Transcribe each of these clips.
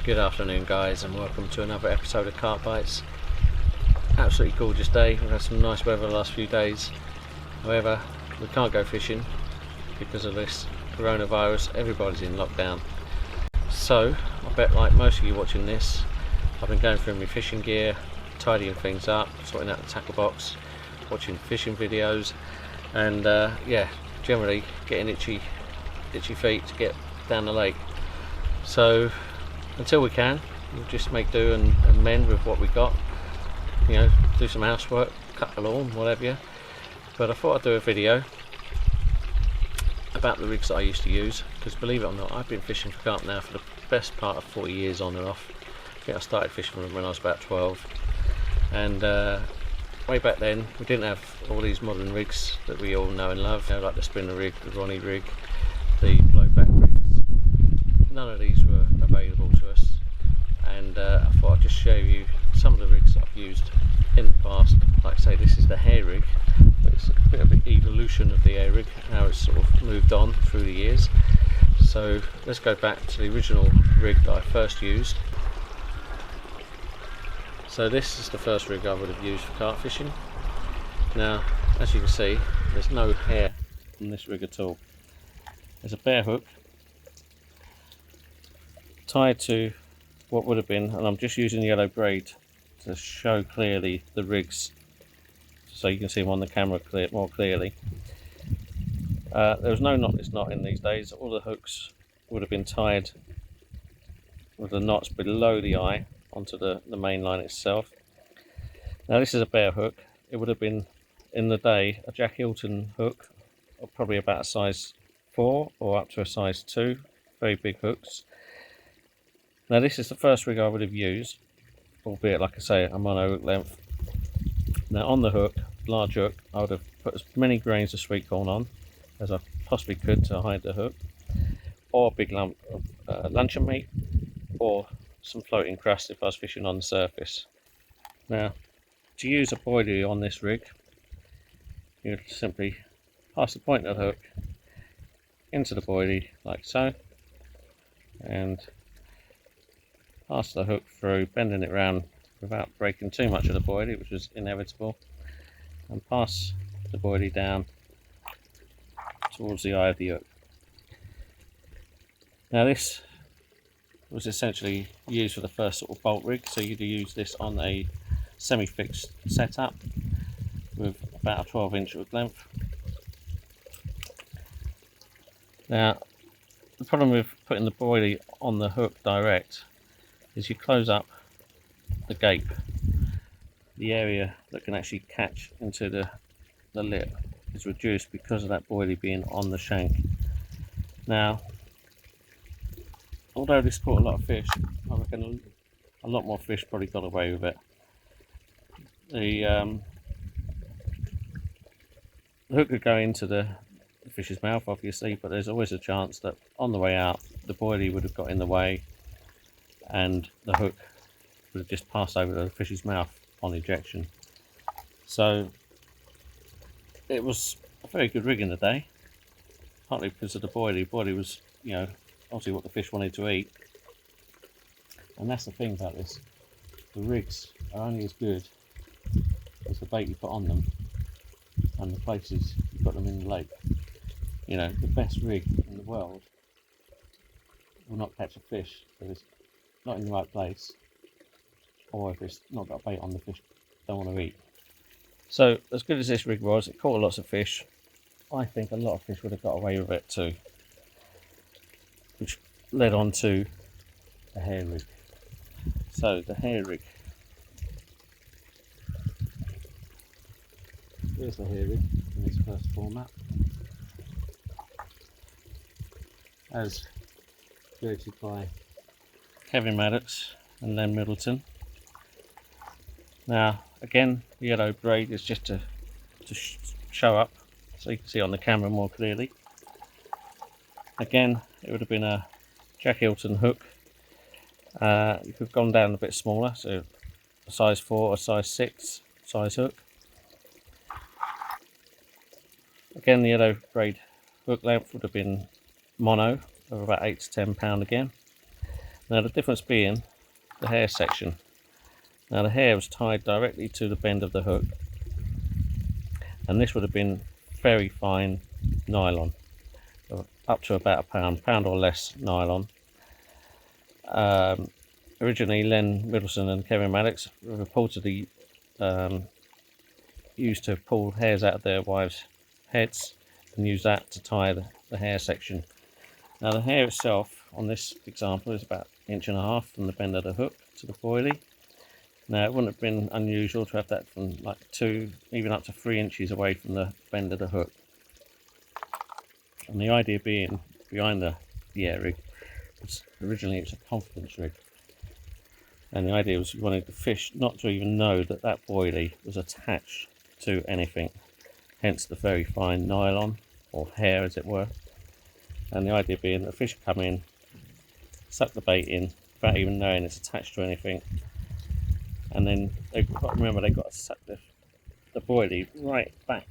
Good afternoon guys, and welcome to another episode of Carp Bites. Absolutely gorgeous day. We've had some nice weather the last few days. However, we can't go fishing because of this coronavirus. Everybody's in lockdown. So I bet, like most of you watching this, I've been going through my fishing gear, tidying things up, sorting out the tackle box, watching fishing videos, and yeah, generally getting itchy feet to get down the lake. So until we can, we'll just make do and mend with what we got. You know, do some housework, cut the lawn, whatever. But I thought I'd do a video about the rigs that I used to use, because believe it or not, I've been fishing for carp now for the best part of 40 years on and off. I think I started fishing when I was about 12, and way back then we didn't have all these modern rigs that we all know and love, you know, like the spinner rig, the Ronnie rig, the blowback rigs. None of these were available to us, and I thought I'd just show you some of the rigs that I've used in the past. Like I say, this is the hair rig, but it's a bit of an evolution of the hair rig, how it's sort of moved on through the years. So let's go back to the original rig that I first used. So this is the first rig I would have used for carp fishing. Now, as you can see, there's no hair on this rig at all. There's a bare hook tied to what would have been, and I'm just using yellow braid to show clearly the rigs so you can see them on the camera more clearly. There was no knotless knot in these days. All the hooks would have been tied with the knots below the eye onto the main line itself. Now this is a bare hook. It would have been, in the day, a Jack Hilton hook, probably about a size 4 or up to a size 2, very big hooks. Now this is the first rig I would have used, albeit, like I say, a mono hook length. Now on the hook, large hook, I would have put as many grains of sweet corn on as I possibly could to hide the hook, or a big lump of luncheon meat, or some floating crust if I was fishing on the surface. Now, to use a boilie on this rig, you simply pass the point of the hook into the boilie like so, and pass the hook through, bending it round without breaking too much of the boilie, which was inevitable, and pass the boilie down towards the eye of the hook. Now this was essentially used for the first sort of bolt rig, so you'd use this on a semi-fixed setup with about a 12-inch hook length. Now the problem with putting the boilie on the hook direct is you close up the gape, the area that can actually catch into the lip is reduced because of that boilie being on the shank. Now, although this caught a lot of fish, I reckon a lot more fish probably got away with it. The hook could go into the fish's mouth, obviously, but there's always a chance that on the way out the boilie would have got in the way and the hook would have just passed over the fish's mouth on ejection. So it was a very good rig in the day, partly because of the boilie. Boilie was, you know, obviously what the fish wanted to eat. And that's the thing about this, the rigs are only as good as the bait you put on them and the places you put them in the lake. You know, the best rig in the world will not catch a fish if it's not in the right place, or if it's not got bait on the fish don't want to eat. So as good as this rig was, it caught lots of fish. I think a lot of fish would have got away with it too, which led on to the hair rig. So the hair rig, here's the hair rig in its first format, as created by Kevin Maddox and Lenny Middleton. Now again, the yellow braid is just to show up so you can see on the camera more clearly. Again, it would have been a Jack Hilton hook. You could have gone down a bit smaller, so a size 4 or size 6 size hook. Again, the yellow braid hook length would have been mono of about 8 to 10 pound again. Now the difference being the hair section. Now the hair was tied directly to the bend of the hook, and this would have been very fine nylon, up to about a pound or less nylon. Originally, Len Middleton and Kevin Maddox were reportedly used to pull hairs out of their wives' heads and use that to tie the hair section. Now the hair itself on this example is about 1.5 inches from the bend of the hook to the boilie. Now it wouldn't have been unusual to have that from like 2, even up to 3 inches away from the bend of the hook. And the idea being behind the air rig was originally it was a confidence rig. And the idea was you wanted the fish not to even know that that boilie was attached to anything, hence the very fine nylon or hair as it were. And the idea being the fish come in, suck the bait in without even knowing it's attached to anything, and then they've got to remember they've got to suck the boilie right back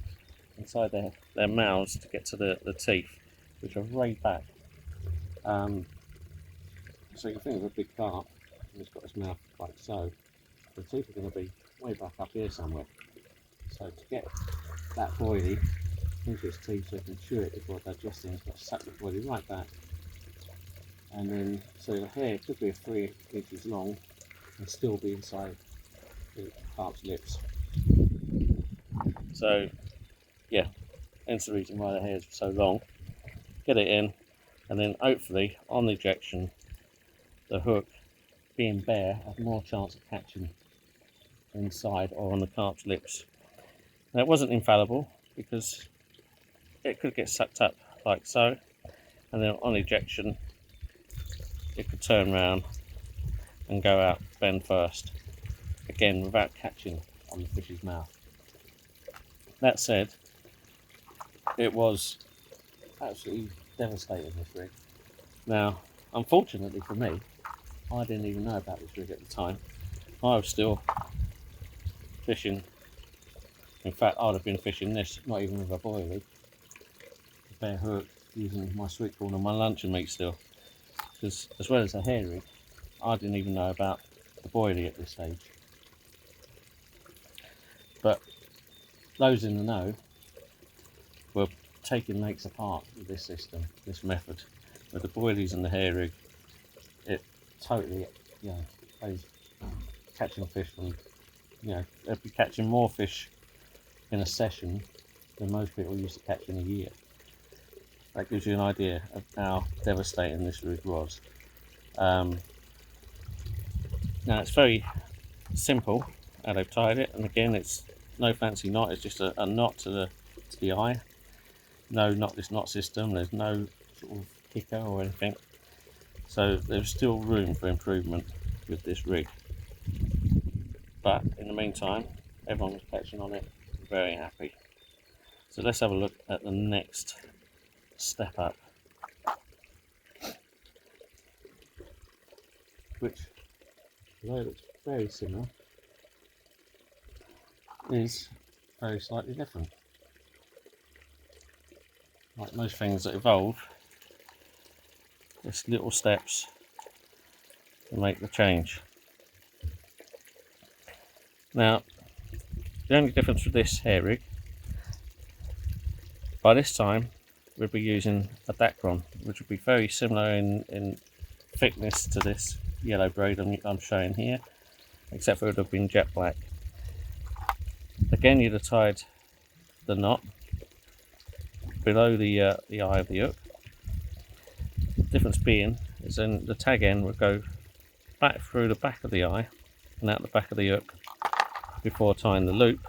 inside their mouths to get to the teeth, which are right back. So you think of a big carp, and he's got his mouth like so, the teeth are going to be way back up here somewhere. So to get that boilie into its teeth so it can chew it before digesting, it's got to suck the boilie right back. And then, so the hair could be 3 inches long and still be inside the carp's lips. So, yeah, hence the reason why the hair is so long. Get it in, and then hopefully on the ejection, the hook being bare has more chance of catching inside or on the carp's lips. Now it wasn't infallible because it could get sucked up like so, and then on ejection it could turn around and go out bend first, again without catching on the fish's mouth. That said, it was absolutely devastating, this rig. Now, unfortunately for me, I didn't even know about this rig at the time. I was still fishing. In fact, I'd have been fishing this, not even with a boilie, a bare hook, using my sweet corn and my luncheon meat still. Because as well as a hair rig, I didn't even know about the boilie at this stage. But those in the know were taking lakes apart with this system, this method. With the boilies and the hair rig, it totally, plays catching fish from, they'd be catching more fish in a session than most people used to catch in a year. That gives you an idea of how devastating this rig was. Now it's very simple how they've tied it, and again it's no fancy knot, it's just a knot to the eye. No knotless knot system, there's no sort of kicker or anything. So there's still room for improvement with this rig. But in the meantime, everyone was catching on it, very happy. So let's have a look at the next step up, which, although it looks very similar, is very slightly different. Like most things that evolve, there's little steps to make the change. Now, the only difference with this hair rig, by this time we'd be using a Dacron, which would be very similar in thickness to this yellow braid I'm showing here, except for it would have been jet black. Again, you'd have tied the knot below the eye of the hook. The difference being is then the tag end would go back through the back of the eye and out the back of the hook before tying the loop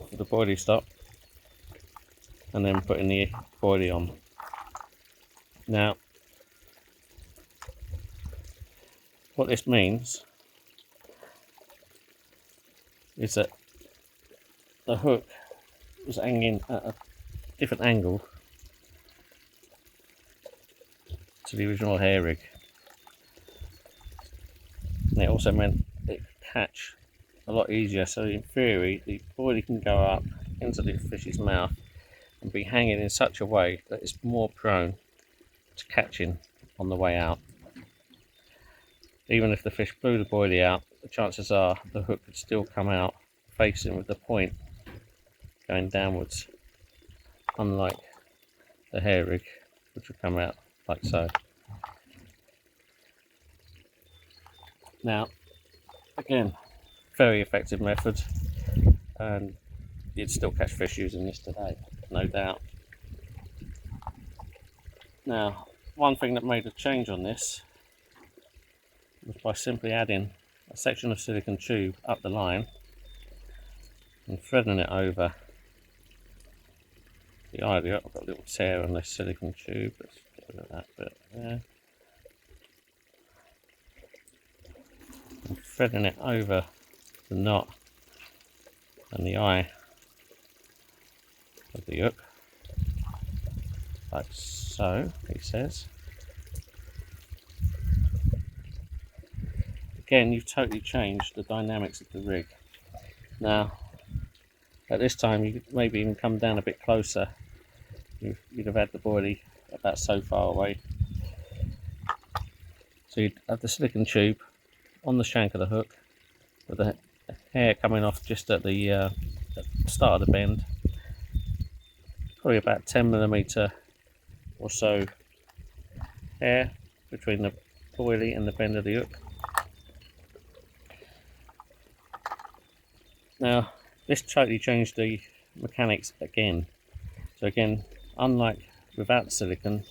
for the boilie stop, and then putting the boilie on. Now, what this means is that the hook was hanging at a different angle to the original hair rig, and it also meant it could catch a lot easier. So in theory, the boilie can go up into the fish's mouth and be hanging in such a way that it's more prone to catching on the way out. Even if the fish blew the boilie out, the chances are the hook could still come out facing with the point going downwards, unlike the hair rig, which will come out like so. Now, again, very effective method, and you'd still catch fish using this today, no doubt. Now, one thing that made a change on this was by simply adding a section of silicone tube up the line and threading it over the eye of the hook. I've got a little tear on this silicone tube. Let's get rid of that bit there. And threading it over the knot and the eye of the hook, like so, he says. Again, you've totally changed the dynamics of the rig. Now, at this time, you could maybe even come down a bit closer. You'd have had the boilie about so far away. So you'd have the silicone tube on the shank of the hook, with the hair coming off just at the start of the bend. Probably about 10mm or so hair between the boilie and the bend of the hook. Now, this totally changed the mechanics again. So again, unlike without the silicone,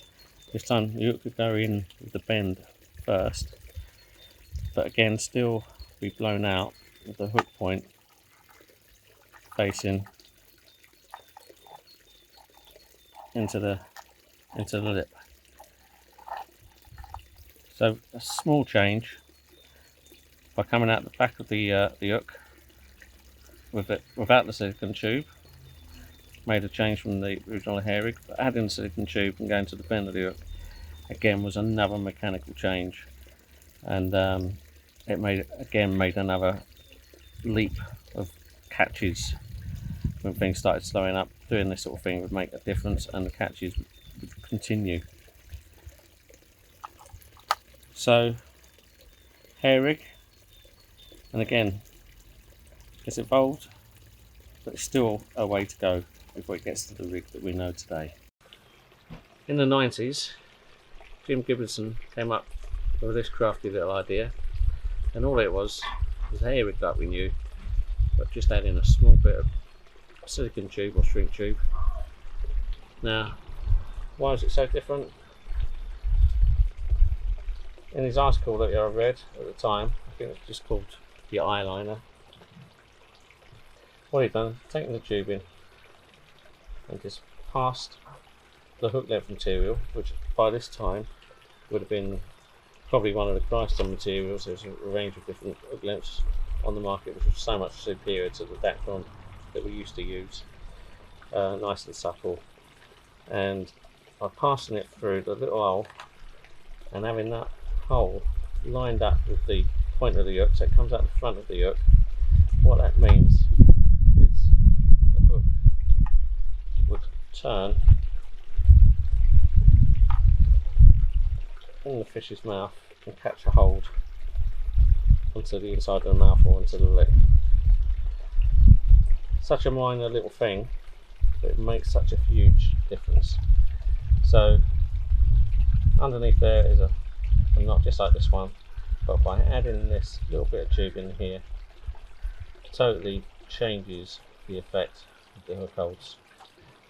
this time the hook could go in with the bend first, but again still be blown out with the hook point facing into the lip. So a small change by coming out the back of the hook without the silicone tube, made a change from the original hair rig, but adding the silicone tube and going to the bend of the hook again was another mechanical change, and it made another leap of catches. When things started slowing up, doing this sort of thing would make a difference, and the catches would continue. So, hair rig, and again, it's evolved, but it's still a way to go before it gets to the rig that we know today. In the 90s, Jim Gibbonson came up with this crafty little idea, and all it was a hair rig that we knew, but just adding a small bit of silicone tube or shrink tube. Now, why is it so different? In his article that I read at the time, I think it's just called the eyeliner. What he'd done, taken the tube in and just passed the hook length material, which by this time would have been probably one of the Christon materials. There's a range of different hook lengths on the market which was so much superior to the Dacron that we used to use. Nice and supple, and by passing it through the little hole and having that hole lined up with the point of the hook, so it comes out the front of the hook, what that means is the hook would turn in the fish's mouth and catch a hold onto the inside of the mouth or onto the lip. Such a minor little thing, but it makes such a huge difference. So underneath there is a knot just like this one, but by adding this little bit of tube in here, it totally changes the effect of the hook holds,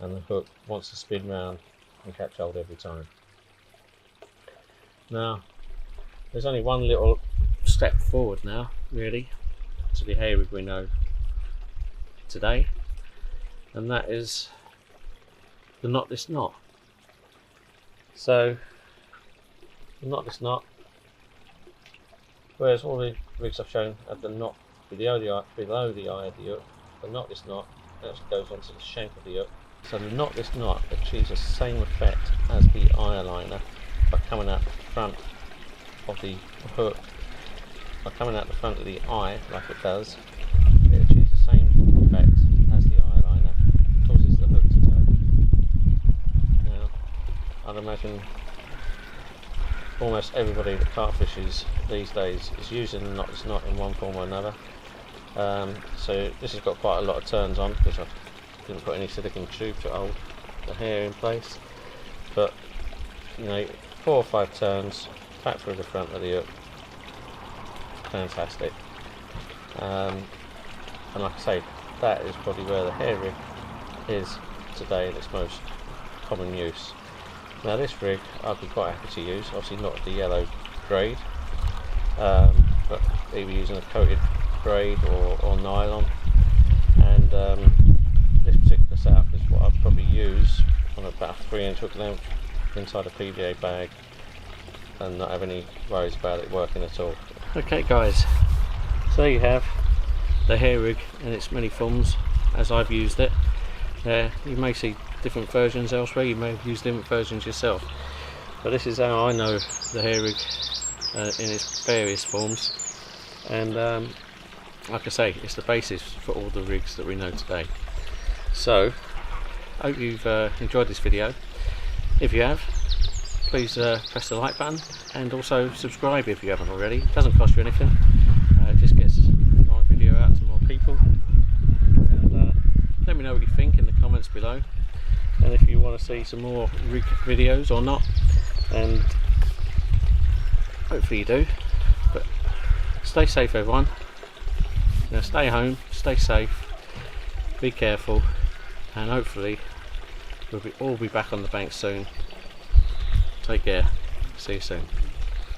and the hook wants to spin round and catch hold every time. Now, there's only one little step forward now, really, to the hair rig we know today, and that is the knotless knot. So, the knotless knot, whereas all the rigs I've shown have the knot below the eye of the hook, the knotless knot actually goes onto the shank of the hook. So the knotless knot achieves the same effect as the eyeliner by coming out the front of the hook, by coming out the front of the eye like it does. It achieves the same effect as the eyeliner, causes the hook to turn. Now, I'd imagine almost everybody that carp fishes these days is using the knot in one form or another. So this has got quite a lot of turns on because I didn't put any silicone tube to hold the hair in place. But you know, 4 or 5 turns back through the front of the hook, fantastic. And like I say, that is probably where the hair rig is today in its most common use. Now this rig I'd be quite happy to use, obviously not the yellow grade, but either using a coated grade or nylon. And this particular setup is what I'd probably use on about a 3-inch hook length inside a PVA bag and not have any worries about it working at all. Okay guys, so there you have the hair rig in its many forms as I've used it. You may see different versions elsewhere, you may have used different versions yourself, but this is how I know the hair rig in its various forms. And like I say, it's the basis for all the rigs that we know today. So I hope you've enjoyed this video. If you have, please press the like button and also subscribe if you haven't already. It doesn't cost you anything, it just gets my video out to more people. And let me know what you think in the comments below, and if you want to see some more rig videos or not, and hopefully you do. But stay safe everyone. Now stay home, stay safe, be careful, and hopefully we'll all be back on the bank soon. Take care, see you soon.